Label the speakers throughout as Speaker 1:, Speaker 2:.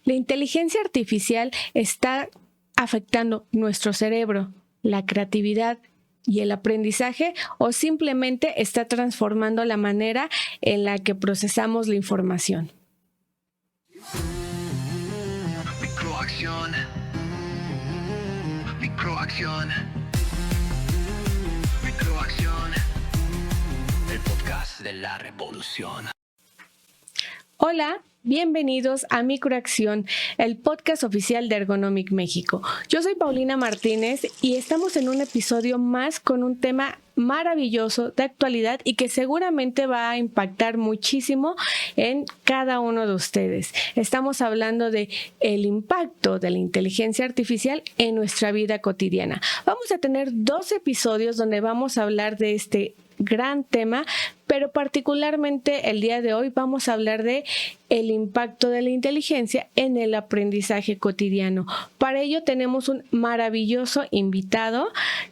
Speaker 1: ¿La inteligencia artificial está afectando nuestro cerebro, la creatividad y el aprendizaje, o simplemente está transformando la manera en la que procesamos la información?
Speaker 2: Microacción. Microacción. Microacción. El podcast de la revolución.
Speaker 1: Hola, bienvenidos a Microacción, el podcast oficial de Ergonomic México. Yo soy Paulina Martínez y estamos en un episodio más con un tema maravilloso de actualidad y que seguramente va a impactar muchísimo en cada uno de ustedes. Estamos hablando de el impacto de la inteligencia artificial en nuestra vida cotidiana. Vamos a tener 2 episodios donde vamos a hablar de este gran tema, pero particularmente el día de hoy vamos a hablar de el impacto de la inteligencia en el aprendizaje cotidiano. Para ello tenemos un maravilloso invitado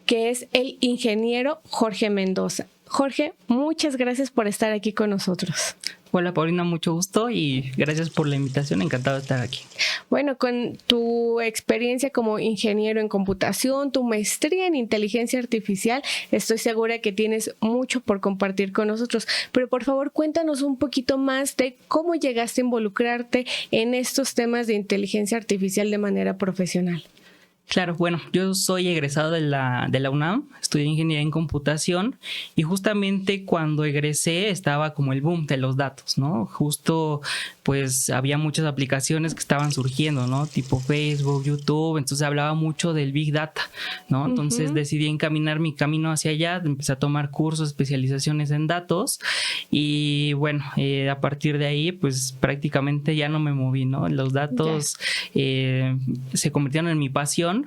Speaker 1: que es el ingeniero Jorge Mendoza. Jorge, muchas gracias por estar aquí con nosotros.
Speaker 3: Hola Paulina, mucho gusto y gracias por la invitación, encantado de estar aquí.
Speaker 1: Bueno, con tu experiencia como ingeniero en computación, tu maestría en inteligencia artificial, estoy segura que tienes mucho por compartir con nosotros, pero por favor cuéntanos un poquito más de cómo llegaste a involucrarte en estos temas de inteligencia artificial de manera profesional.
Speaker 3: Claro, bueno, yo soy egresado de la UNAM, estudié ingeniería en computación y justamente cuando egresé estaba como el boom de los datos, ¿no? Justo pues había muchas aplicaciones que estaban surgiendo, ¿no? Tipo Facebook, YouTube, entonces hablaba mucho del Big Data, ¿no? Entonces decidí encaminar mi camino hacia allá, empecé a tomar cursos, especializaciones en datos y bueno, a partir de ahí pues prácticamente ya no me moví, ¿no? Los datos se convirtieron en mi pasión.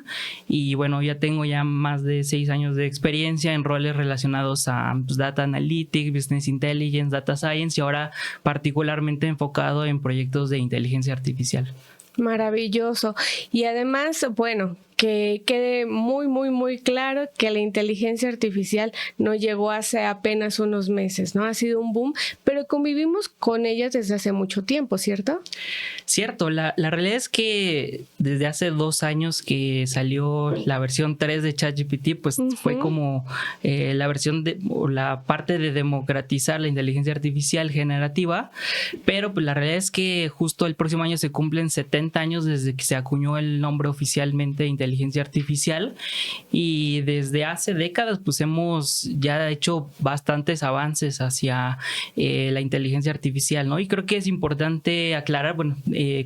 Speaker 3: Y bueno, ya tengo más de 6 años de experiencia en roles relacionados a pues, Data Analytics, Business Intelligence, Data Science y ahora particularmente enfocado en proyectos de inteligencia artificial.
Speaker 1: Maravilloso. Y además, bueno, que quede muy claro que la inteligencia artificial no llegó hace apenas unos meses, ¿no? Ha sido un boom, pero convivimos con ella desde hace mucho tiempo, ¿cierto?
Speaker 3: Cierto, la realidad es que desde hace 2 años que salió la versión 3 de ChatGPT, pues fue como la versión o la parte de democratizar la inteligencia artificial generativa, pero pues la realidad es que justo el próximo año se cumplen 70 años desde que se acuñó el nombre oficialmente de inteligencia artificial y desde hace décadas pues hemos ya hecho bastantes avances hacia la inteligencia artificial, ¿no? Y creo que es importante aclarar, bueno,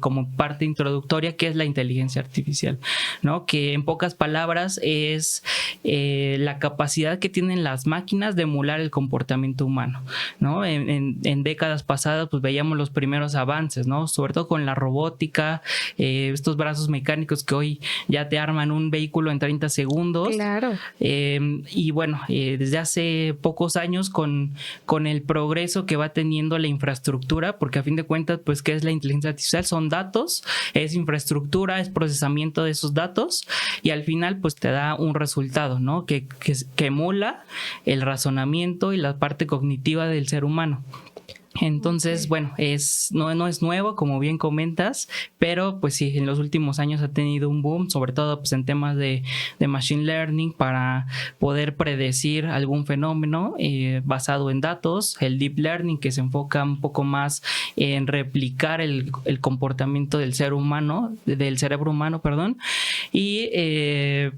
Speaker 3: como parte introductoria, qué es la inteligencia artificial, ¿no? Que en pocas palabras es la capacidad que tienen las máquinas de emular el comportamiento humano, ¿no? En décadas pasadas pues veíamos los primeros avances, ¿no? Sobre todo con la robótica, estos brazos mecánicos que hoy ya te arman un vehículo en 30 segundos.
Speaker 1: Claro.
Speaker 3: Y bueno, desde hace pocos años con el progreso que va teniendo la infraestructura, porque a fin de cuentas, pues, ¿qué es la inteligencia artificial? Son datos, es infraestructura, es procesamiento de esos datos y al final, pues, te da un resultado, ¿no? Que emula el razonamiento y la parte cognitiva del ser humano. Entonces, bueno, no es nuevo, como bien comentas, pero pues sí, en los últimos años ha tenido un boom, sobre todo pues en temas de machine learning para poder predecir algún fenómeno basado en datos, el deep learning que se enfoca un poco más en replicar el comportamiento del ser humano, del cerebro humano, perdón, y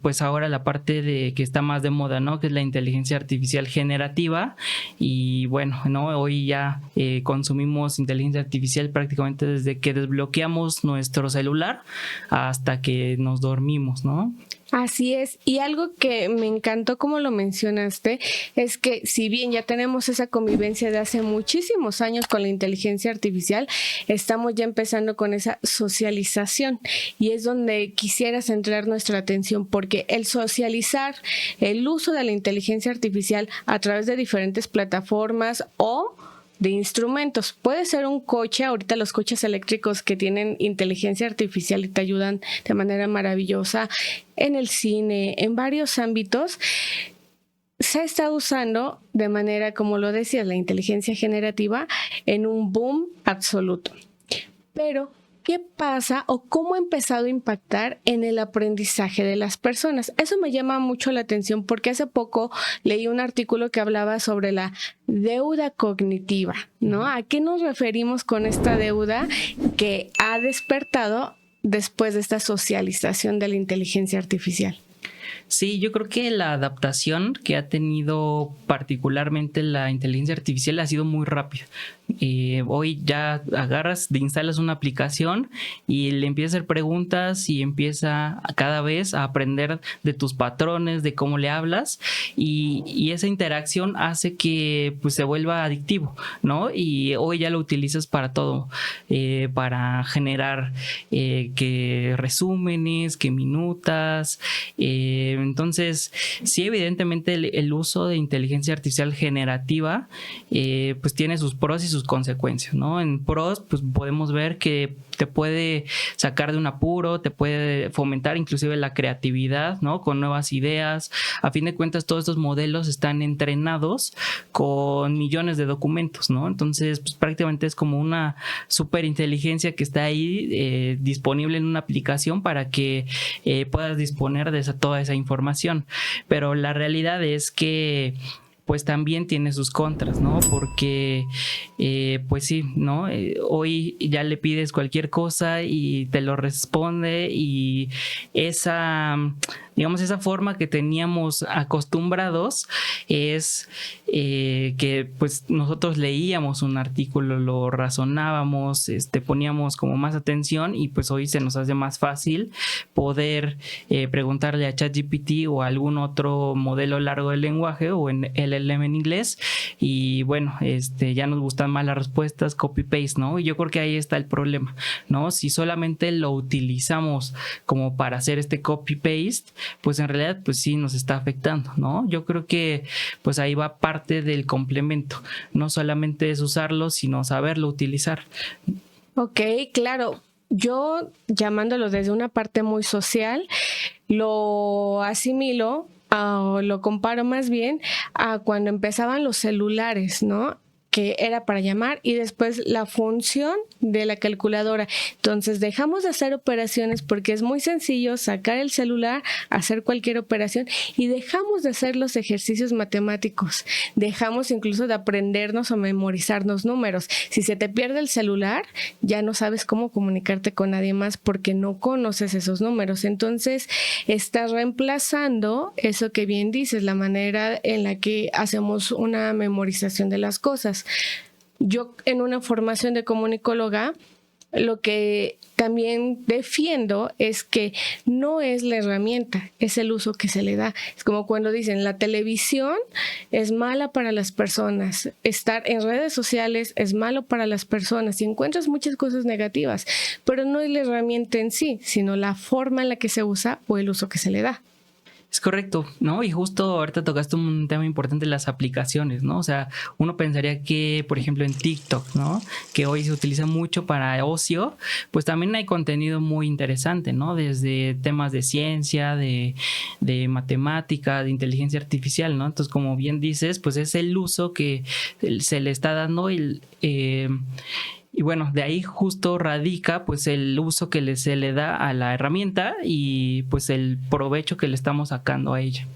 Speaker 3: pues ahora la parte de que está más de moda, ¿no? Que es la inteligencia artificial generativa y bueno, ¿no? Hoy ya consumimos inteligencia artificial prácticamente desde que desbloqueamos nuestro celular hasta que nos dormimos, ¿no?
Speaker 1: Así es, y algo que me encantó como lo mencionaste es que si bien ya tenemos esa convivencia de hace muchísimos años con la inteligencia artificial, estamos ya empezando con esa socialización y es donde quisiera centrar nuestra atención porque el socializar, el uso de la inteligencia artificial a través de diferentes plataformas o de instrumentos. Puede ser un coche, ahorita los coches eléctricos que tienen inteligencia artificial y te ayudan de manera maravillosa en el cine, en varios ámbitos. Se ha estado usando de manera, como lo decías, la inteligencia generativa en un boom absoluto. Pero ¿qué pasa o cómo ha empezado a impactar en el aprendizaje de las personas? Eso me llama mucho la atención porque hace poco leí un artículo que hablaba sobre la deuda cognitiva, ¿no? ¿A qué nos referimos con esta deuda que ha despertado después de esta socialización de la inteligencia artificial?
Speaker 3: Sí, yo creo que la adaptación que ha tenido particularmente la inteligencia artificial ha sido muy rápida. Hoy ya instalas una aplicación y le empiezas a hacer preguntas y empieza cada vez a aprender de tus patrones, de cómo le hablas, y esa interacción hace que pues se vuelva adictivo, ¿no? Y hoy ya lo utilizas para todo, para generar que resúmenes, que minutas. Entonces, sí, evidentemente el uso de inteligencia artificial generativa pues tiene sus pros y sus consecuencias, ¿no? En pros, pues podemos ver que te puede sacar de un apuro, te puede fomentar inclusive la creatividad, ¿no? Con nuevas ideas. A fin de cuentas, todos estos modelos están entrenados con millones de documentos, ¿no? Entonces, pues prácticamente es como una superinteligencia que está ahí disponible en una aplicación para que puedas disponer de toda esa información. Pero la realidad es que pues también tiene sus contras, ¿no? Porque, pues sí, ¿no? Hoy ya le pides cualquier cosa y te lo responde, y esa forma que teníamos acostumbrados es que pues nosotros leíamos un artículo, lo razonábamos, poníamos como más atención, y pues hoy se nos hace más fácil poder preguntarle a ChatGPT o a algún otro modelo largo de lenguaje o en LLM en inglés, y bueno, ya nos gustan más las respuestas copy-paste, ¿no? Y yo creo que ahí está el problema, ¿no? Si solamente lo utilizamos como para hacer copy-paste, pues en realidad pues sí nos está afectando, ¿no? Yo creo que pues ahí va parte del complemento, no solamente es usarlo, sino saberlo utilizar.
Speaker 1: Ok, claro. Yo, llamándolo desde una parte muy social, lo asimilo o lo comparo más bien a cuando empezaban los celulares, ¿no? Que era para llamar, y después la función de la calculadora. Entonces dejamos de hacer operaciones porque es muy sencillo sacar el celular, hacer cualquier operación, y dejamos de hacer los ejercicios matemáticos. Dejamos incluso de aprendernos o memorizarnos números. Si se te pierde el celular, ya no sabes cómo comunicarte con nadie más porque no conoces esos números. Entonces estás reemplazando eso que bien dices, la manera en la que hacemos una memorización de las cosas. Yo, en una formación de comunicóloga, lo que también defiendo es que no es la herramienta, es el uso que se le da. Es como cuando dicen, la televisión es mala para las personas, estar en redes sociales es malo para las personas, y encuentras muchas cosas negativas, pero no es la herramienta en sí, sino la forma en la que se usa o el uso que se le da.
Speaker 3: Es correcto, ¿no? Y justo ahorita tocaste un tema importante, las aplicaciones, ¿no? O sea, uno pensaría que, por ejemplo, en TikTok, ¿no? Que hoy se utiliza mucho para ocio, pues también hay contenido muy interesante, ¿no? Desde temas de ciencia, de matemática, de inteligencia artificial, ¿no? Entonces, como bien dices, pues es el uso que se le está dando y bueno, de ahí justo radica pues el uso que se le da a la herramienta y pues el provecho que le estamos sacando a ella.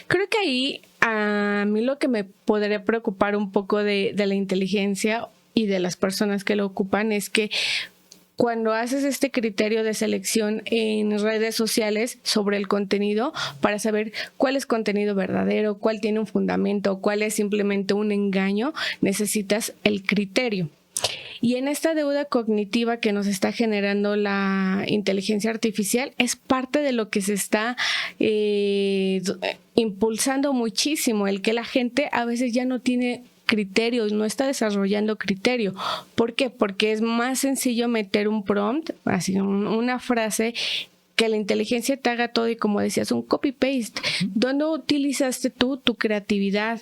Speaker 1: Creo que ahí a mí lo que me podría preocupar un poco de la inteligencia y de las personas que lo ocupan es que cuando haces este criterio de selección en redes sociales sobre el contenido para saber cuál es contenido verdadero, cuál tiene un fundamento, cuál es simplemente un engaño, necesitas el criterio. Y en esta deuda cognitiva que nos está generando la inteligencia artificial es parte de lo que se está impulsando muchísimo, el que la gente a veces ya no tiene criterios, no está desarrollando criterio. ¿Por qué? Porque es más sencillo meter un prompt, así una frase, que la inteligencia te haga todo, y como decías, un copy-paste. ¿Dónde utilizaste tú tu creatividad?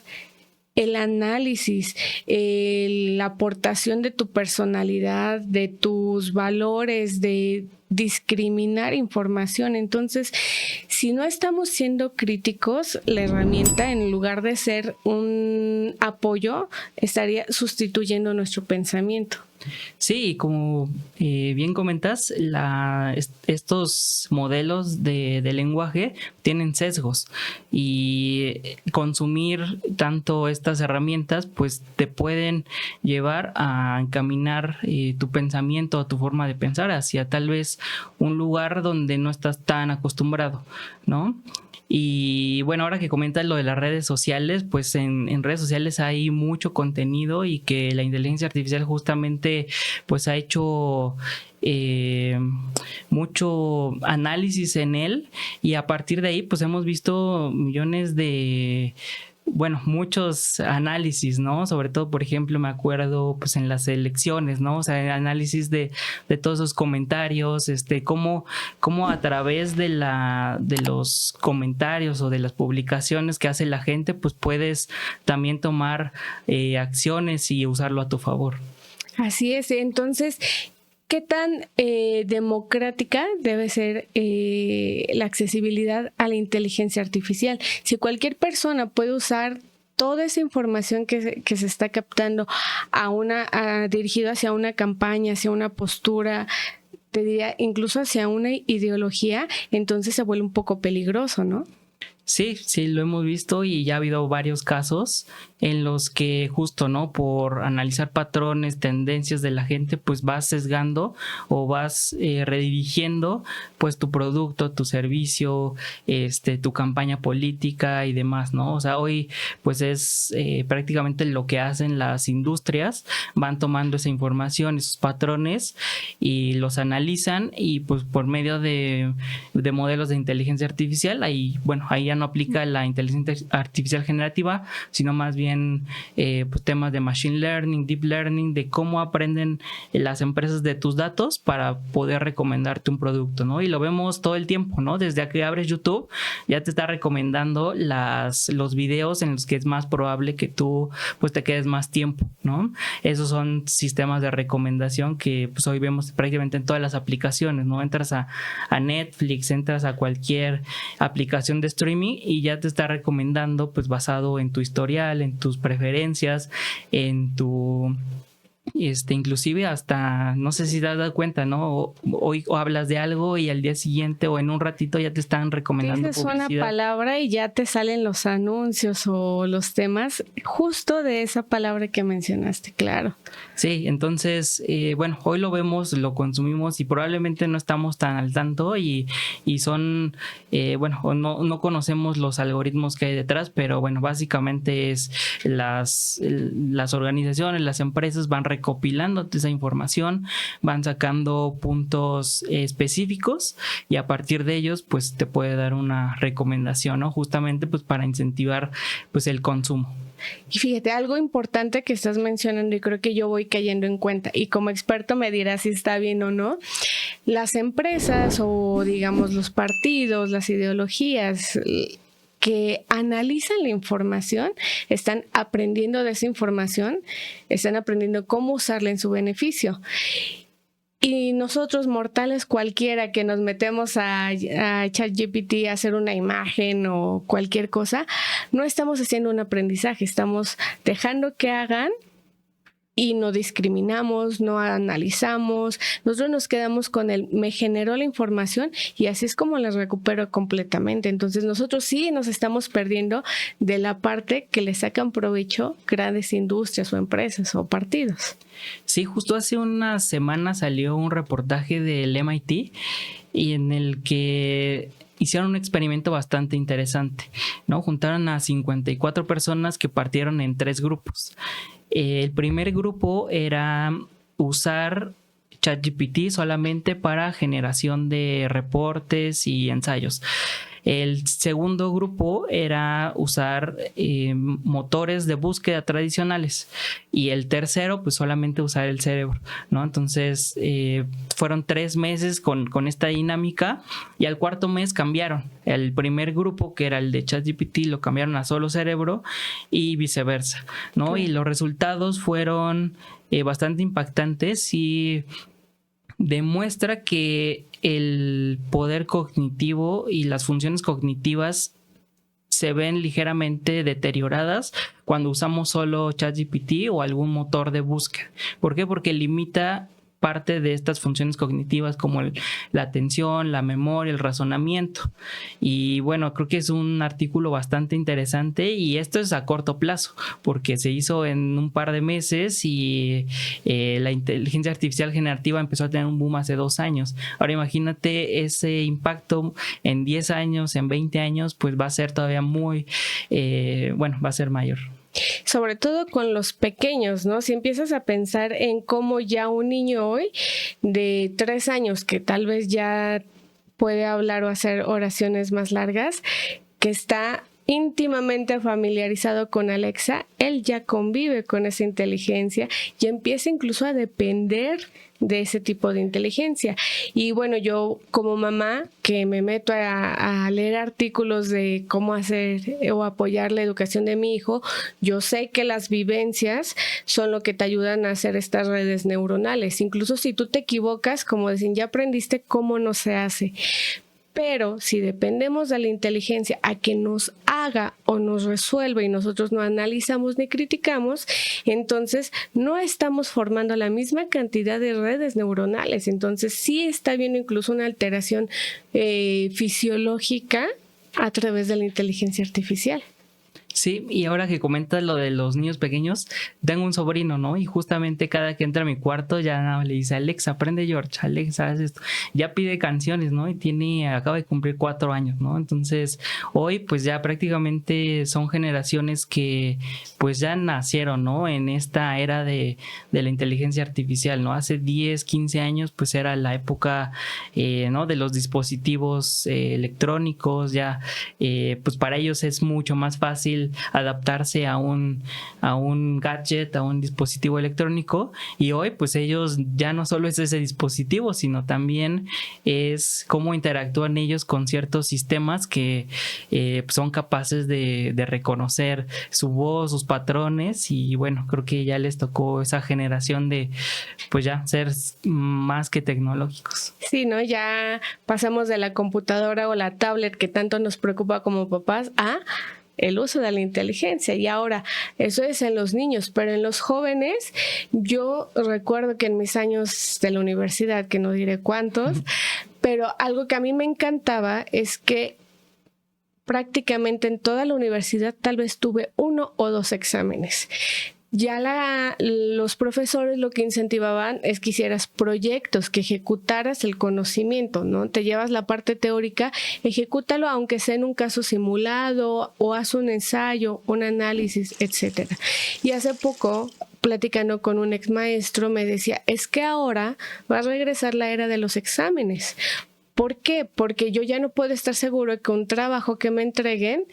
Speaker 1: El análisis, la aportación de tu personalidad, de tus valores, de discriminar información. Entonces, si no estamos siendo críticos, la herramienta, en lugar de ser un apoyo, estaría sustituyendo nuestro pensamiento.
Speaker 3: Sí, como bien comentas, estos modelos de lenguaje tienen sesgos y consumir tanto estas herramientas pues te pueden llevar a encaminar tu pensamiento o tu forma de pensar hacia tal vez un lugar donde no estás tan acostumbrado, ¿no? Y bueno, ahora que comentas lo de las redes sociales, pues en redes sociales hay mucho contenido y que la inteligencia artificial justamente pues ha hecho mucho análisis en él y a partir de ahí pues hemos visto millones de muchos análisis, ¿no? Sobre todo, por ejemplo, me acuerdo pues en las elecciones, ¿no? O sea, análisis de todos esos comentarios, cómo a través de los comentarios o de las publicaciones que hace la gente, pues puedes también tomar acciones y usarlo a tu favor.
Speaker 1: Así es, entonces, ¿qué tan democrática debe ser la accesibilidad a la inteligencia artificial? Si cualquier persona puede usar toda esa información que se está captando dirigido hacia una campaña, hacia una postura, te diría incluso hacia una ideología, entonces se vuelve un poco peligroso, ¿no?
Speaker 3: Sí, lo hemos visto y ya ha habido varios casos en los que justo, ¿no? Por analizar patrones, tendencias de la gente, pues vas sesgando o vas redirigiendo pues tu producto, tu servicio, tu campaña política y demás, ¿no? O sea, hoy pues es prácticamente lo que hacen las industrias, van tomando esa información, esos patrones y los analizan y pues por medio de modelos de inteligencia artificial, ahí ya no aplica la inteligencia artificial generativa, sino más bien pues temas de machine learning, deep learning, de cómo aprenden las empresas de tus datos para poder recomendarte un producto, ¿no? Y lo vemos todo el tiempo, ¿no? Desde que abres YouTube ya te está recomendando los videos en los que es más probable que tú pues te quedes más tiempo, ¿no? Esos son sistemas de recomendación que pues hoy vemos prácticamente en todas las aplicaciones, ¿no? Entras a Netflix, entras a cualquier aplicación de streaming y ya te está recomendando pues basado en tu historial, en tus preferencias, en tu inclusive hasta, no sé si te has dado cuenta, ¿no? Hoy hablas de algo y al día siguiente o en un ratito ya te están recomendando
Speaker 1: dices
Speaker 3: publicidad.
Speaker 1: Una palabra y ya te salen los anuncios o los temas justo de esa palabra que mencionaste, claro.
Speaker 3: Sí, entonces, hoy lo vemos, lo consumimos y probablemente no estamos tan al tanto y son, no conocemos los algoritmos que hay detrás, pero básicamente es las organizaciones, las empresas van recopilando esa información, van sacando puntos específicos y a partir de ellos pues te puede dar una recomendación, ¿no? Justamente pues para incentivar pues el consumo.
Speaker 1: Y fíjate, algo importante que estás mencionando y creo que yo voy cayendo en cuenta y como experto me dirás si está bien o no, las empresas o digamos los partidos, las ideologías que analizan la información, están aprendiendo de esa información, están aprendiendo cómo usarla en su beneficio. Y nosotros mortales cualquiera que nos metemos a ChatGPT a hacer una imagen o cualquier cosa, no estamos haciendo un aprendizaje, estamos dejando que hagan y no discriminamos, no analizamos, nosotros nos quedamos con me generó la información y así es como la recupero completamente. Entonces nosotros sí nos estamos perdiendo de la parte que le sacan provecho grandes industrias o empresas o partidos.
Speaker 3: Sí, justo hace unas semanas salió un reportaje del MIT y en el que hicieron un experimento bastante interesante, ¿no? Juntaron a 54 personas que partieron en 3 grupos. El primer grupo era usar ChatGPT solamente para generación de reportes y ensayos. El segundo grupo era usar motores de búsqueda tradicionales y el tercero pues solamente usar el cerebro, ¿no? Entonces fueron 3 meses con esta dinámica y al cuarto mes cambiaron. El primer grupo, que era el de ChatGPT, lo cambiaron a solo cerebro y viceversa, ¿no? Y los resultados fueron bastante impactantes y demuestra que el poder cognitivo y las funciones cognitivas se ven ligeramente deterioradas cuando usamos solo ChatGPT o algún motor de búsqueda. ¿Por qué? Porque limita parte de estas funciones cognitivas como la atención, la memoria, el razonamiento. Y bueno, creo que es un artículo bastante interesante y esto es a corto plazo porque se hizo en un par de meses y la inteligencia artificial generativa empezó a tener un boom hace 2 años. Ahora imagínate ese impacto en 10 años, en 20 años, pues va a ser todavía muy, va a ser mayor.
Speaker 1: Sobre todo con los pequeños, ¿no? Si empiezas a pensar en cómo ya un niño hoy de 3 años, que tal vez ya puede hablar o hacer oraciones más largas, que está íntimamente familiarizado con Alexa, él ya convive con esa inteligencia y empieza incluso a depender de ese tipo de inteligencia. Y bueno, yo como mamá que me meto a leer artículos de cómo hacer o apoyar la educación de mi hijo, yo sé que las vivencias son lo que te ayudan a hacer estas redes neuronales. Incluso si tú te equivocas, como dicen, ya aprendiste cómo no se hace. Pero si dependemos de la inteligencia a que nos haga o nos resuelva y nosotros no analizamos ni criticamos, entonces no estamos formando la misma cantidad de redes neuronales. Entonces sí está habiendo incluso una alteración fisiológica a través de la inteligencia artificial.
Speaker 3: Sí, y ahora que comentas lo de los niños pequeños, tengo un sobrino, ¿no? Y justamente cada que entra a mi cuarto ya le dice, Alexa, aprende George, Alexa, haz esto. Ya pide canciones, ¿no? Y acaba de cumplir 4 años, ¿no? Entonces, hoy pues ya prácticamente son generaciones que pues ya nacieron, ¿no? En esta era de la inteligencia artificial, ¿no? Hace 10, 15 años pues era la época, ¿no? De los dispositivos electrónicos, ya pues para ellos es mucho más fácil adaptarse a un gadget, a un dispositivo electrónico, y hoy pues ellos ya no solo es ese dispositivo, sino también es cómo interactúan ellos con ciertos sistemas que son capaces de reconocer su voz, sus patrones, y bueno, creo que ya les tocó esa generación de pues ya ser más que tecnológicos.
Speaker 1: Sí, ¿no? Ya pasamos de la computadora o la tablet que tanto nos preocupa como papás a el uso de la inteligencia, y ahora eso es en los niños, pero en los jóvenes yo recuerdo que en mis años de la universidad, que no diré cuántos, pero algo que a mí me encantaba es que prácticamente en toda la universidad tal vez tuve 1 o 2 exámenes. Ya los profesores lo que incentivaban es que hicieras proyectos, que ejecutaras el conocimiento, ¿no? Te llevas la parte teórica, ejecútalo aunque sea en un caso simulado o haz un ensayo, un análisis, etcétera. Y hace poco, platicando con un ex maestro, me decía, es que ahora va a regresar la era de los exámenes. ¿Por qué? Porque yo ya no puedo estar seguro de que un trabajo que me entreguen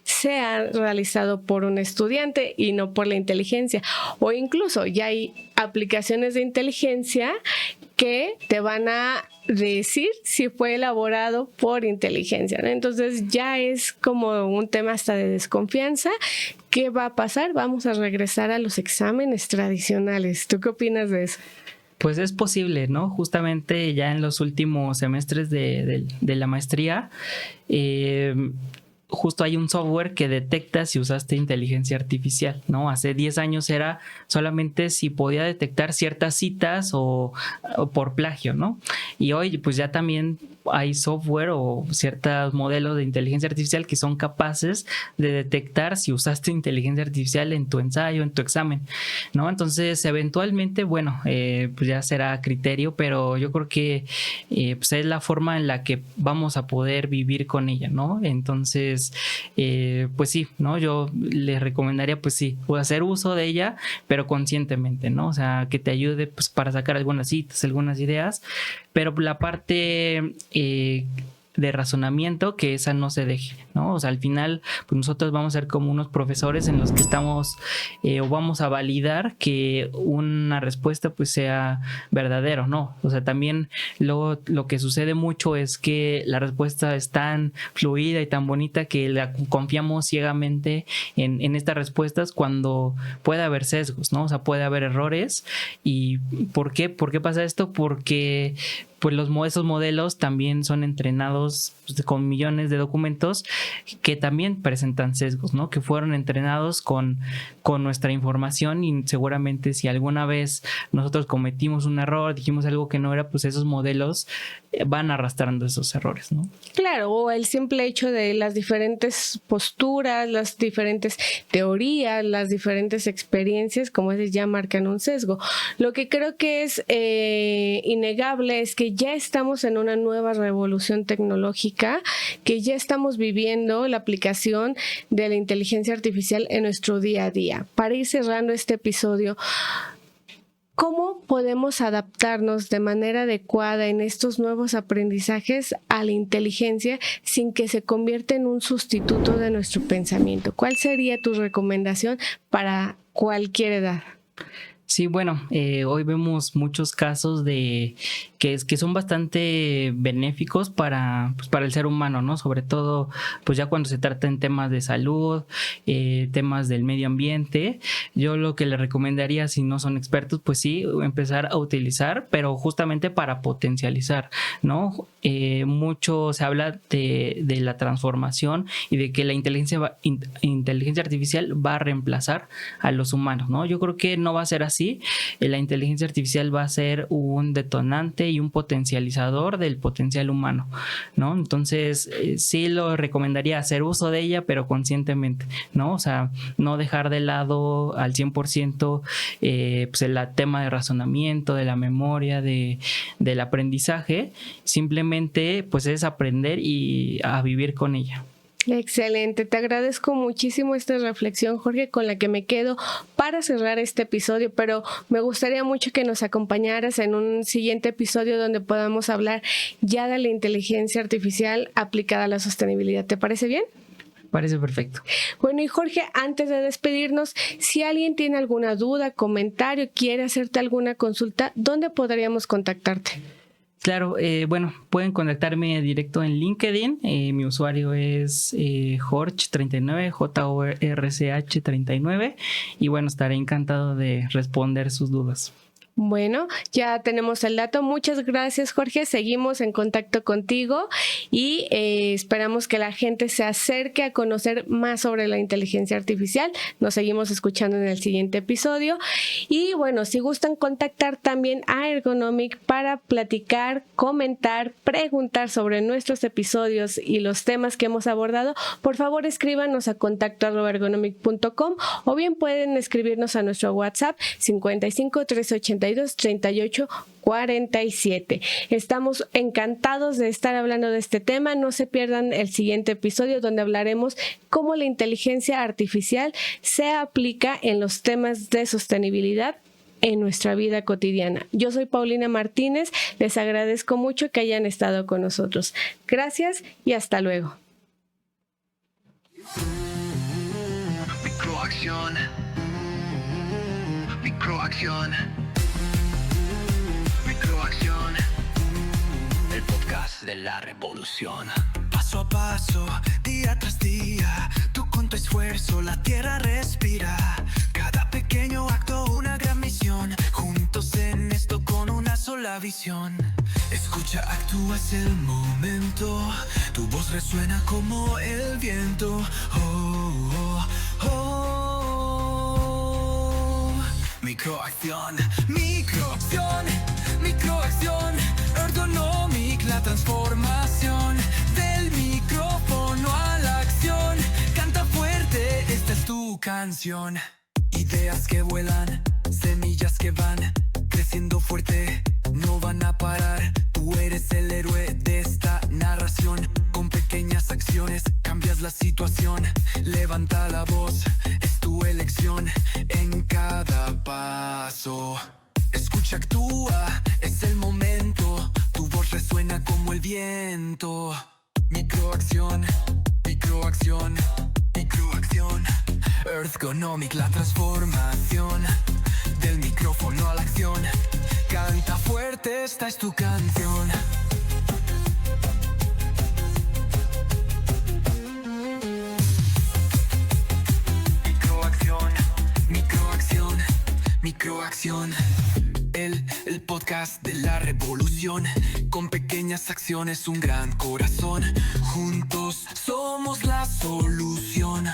Speaker 1: sea realizado por un estudiante y no por la inteligencia. O incluso ya hay aplicaciones de inteligencia que te van a decir si fue elaborado por inteligencia, ¿no? Entonces ya es como un tema hasta de desconfianza. ¿Qué va a pasar? Vamos a regresar a los exámenes tradicionales. ¿Tú qué opinas de eso?
Speaker 3: Pues es posible, ¿no? Justamente ya en los últimos semestres de la maestría, justo hay un software que detecta si usaste inteligencia artificial, ¿no? Hace 10 años era solamente si podía detectar ciertas citas o por plagio, ¿no? Y hoy pues ya también hay software o ciertos modelos de inteligencia artificial que son capaces de detectar si usaste inteligencia artificial en tu ensayo, en tu examen, ¿no? Entonces, eventualmente, bueno, pues ya será criterio, pero yo creo que pues es la forma en la que vamos a poder vivir con ella, ¿no? Entonces, pues sí, ¿no? Yo les recomendaría, pues sí, hacer uso de ella, pero conscientemente, ¿no? O sea, que te ayude pues para sacar algunas citas, algunas ideas, pero la parte de razonamiento, que esa no se deje, ¿no? O sea, al final, pues nosotros vamos a ser como unos profesores en los que estamos o vamos a validar que una respuesta pues sea verdadera, ¿no? O sea, también luego lo que sucede mucho es que la respuesta es tan fluida y tan bonita que confiamos ciegamente en estas respuestas cuando puede haber sesgos, ¿no? O sea, puede haber errores. ¿Y por qué? ¿Por qué pasa esto? Porque pues esos modelos también son entrenados pues, con millones de documentos que también presentan sesgos, ¿no? Que fueron entrenados con nuestra información, y seguramente si alguna vez nosotros cometimos un error, dijimos algo que no era, pues esos modelos van arrastrando esos errores, ¿no?
Speaker 1: Claro, o el simple hecho de las diferentes posturas, las diferentes teorías, las diferentes experiencias, como dices, ya marcan un sesgo. Lo que creo que es innegable es que ya estamos en una nueva revolución tecnológica, que ya estamos viviendo la aplicación de la inteligencia artificial en nuestro día a día. Para ir cerrando este episodio, ¿cómo podemos adaptarnos de manera adecuada en estos nuevos aprendizajes a la inteligencia sin que se convierta en un sustituto de nuestro pensamiento? ¿Cuál sería tu recomendación para cualquier edad?
Speaker 3: Sí, bueno, hoy vemos muchos casos de que son bastante benéficos para el ser humano, ¿no? Sobre todo, pues ya cuando se trata en temas de salud, temas del medio ambiente. Yo lo que le recomendaría, si no son expertos, pues sí, empezar a utilizar, pero justamente para potencializar, ¿no? Mucho se habla de la transformación y de que la inteligencia artificial va a reemplazar a los humanos, ¿no? Yo creo que no va a ser así. La inteligencia artificial va a ser un detonante y un potencializador del potencial humano, ¿no? Entonces, sí lo recomendaría hacer uso de ella, pero conscientemente, ¿no? O sea, no dejar de lado al 100% pues el tema de razonamiento, de la memoria, del aprendizaje. Simplemente, pues es aprender y a vivir con ella.
Speaker 1: Excelente, te agradezco muchísimo esta reflexión, Jorge, con la que me quedo para cerrar este episodio, pero me gustaría mucho que nos acompañaras en un siguiente episodio donde podamos hablar ya de la inteligencia artificial aplicada a la sostenibilidad. ¿Te parece bien?
Speaker 3: Parece perfecto.
Speaker 1: Bueno, y Jorge, antes de despedirnos, si alguien tiene alguna duda, comentario, quiere hacerte alguna consulta, ¿dónde podríamos contactarte?
Speaker 3: Claro, bueno, pueden contactarme directo en LinkedIn. Mi usuario es Jorge39, JORCH39. Y bueno, estaré encantado de responder sus dudas.
Speaker 1: Bueno, ya tenemos el dato. Muchas gracias, Jorge. Seguimos en contacto contigo y esperamos que la gente se acerque a conocer más sobre la inteligencia artificial. Nos seguimos escuchando en el siguiente episodio. Y bueno, si gustan contactar también a Ergonomic para platicar, comentar, preguntar sobre nuestros episodios y los temas que hemos abordado, por favor escríbanos a contacto@ergonomic.com o bien pueden escribirnos a nuestro WhatsApp 55 382 38 47. Estamos encantados de estar hablando de este tema. No se pierdan el siguiente episodio donde hablaremos cómo la inteligencia artificial se aplica en los temas de sostenibilidad en nuestra vida cotidiana. Yo soy Paulina Martínez. Les agradezco mucho que hayan estado con nosotros. Gracias y hasta luego.
Speaker 2: Microacción. Microacción. Microacción. El podcast de la revolución. Paso a paso, día tras día, tú con tu esfuerzo la tierra respira. Cada pequeño acto una gran misión. Juntos en esto con una sola visión. Escucha, actúa, es el momento. Tu voz resuena como el viento. Oh, oh, oh. Microacción, microacción, microacción. Ergonomic, la transformación del micrófono a la acción. Canta fuerte, esta es tu canción. Ideas que vuelan, semillas que van creciendo fuerte, no van a parar. Tú eres el héroe de esta narración. Con pequeñas acciones cambias la situación. Levanta la voz, es tu elección en cada paso. Escucha, actúa, es el momento. Tu voz resuena como el viento. Microacción, microacción, microacción. Ergonomic, la transformación del micrófono a la acción. Canta fuerte, esta es tu canción. Microacción, microacción, microacción. El podcast podcast de la revolución. Con pequeñas acciones, un gran corazón. Juntos somos la solución.